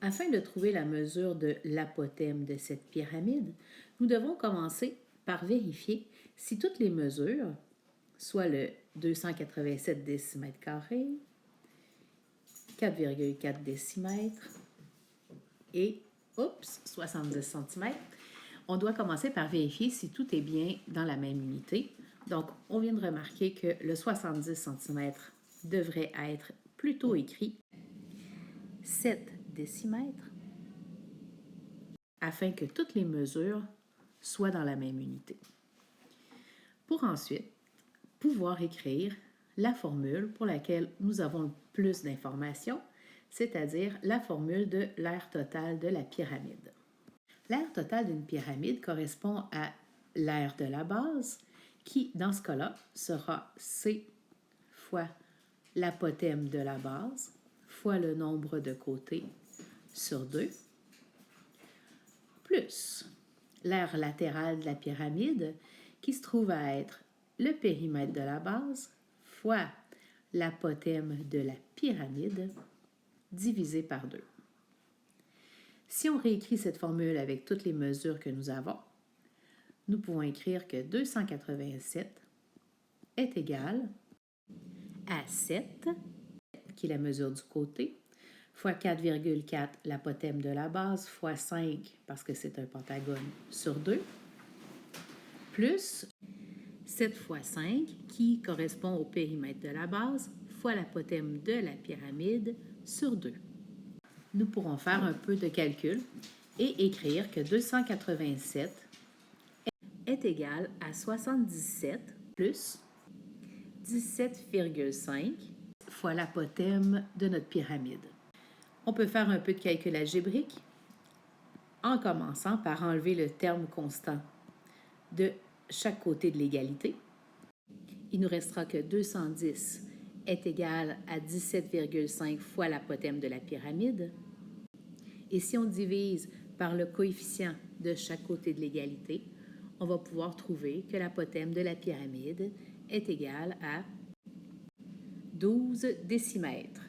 Afin de trouver la mesure de l'apothème de cette pyramide, nous devons commencer par vérifier si toutes les mesures, soit le 287 décimètres carrés, 4,4 décimètres et 70 cm, on doit commencer par vérifier si tout est bien dans la même unité. Donc, on vient de remarquer que le 70 cm devrait être plutôt écrit 7 décimètres afin que toutes les mesures soient dans la même unité. Pour ensuite pouvoir écrire la formule pour laquelle nous avons le plus d'informations, c'est-à-dire la formule de l'aire totale de la pyramide. L'aire totale d'une pyramide correspond à l'aire de la base, qui, dans ce cas-là, sera C fois l'apothème de la base, fois le nombre de côtés sur 2, plus l'aire latérale de la pyramide, qui se trouve à être le périmètre de la base, fois l'apothème de la pyramide, divisé par 2. Si on réécrit cette formule avec toutes les mesures que nous avons, nous pouvons écrire que 287 est égal à 7, qui est la mesure du côté, fois 4,4 l'apothème de la base, fois 5, parce que c'est un pentagone, sur 2, plus 7 fois 5, qui correspond au périmètre de la base, fois l'apothème de la pyramide, sur 2. Nous pourrons faire un peu de calcul et écrire que 287 est égal à 77 plus 17,5 fois l'apothème de notre pyramide. On peut faire un peu de calcul algébrique en commençant par enlever le terme constant de chaque côté de l'égalité. Il nous restera que 210 est égal à 17,5 fois l'apothème de la pyramide. Et si on divise par le coefficient de chaque côté de l'égalité, on va pouvoir trouver que l'apothème de la pyramide est égal à 12 décimètres.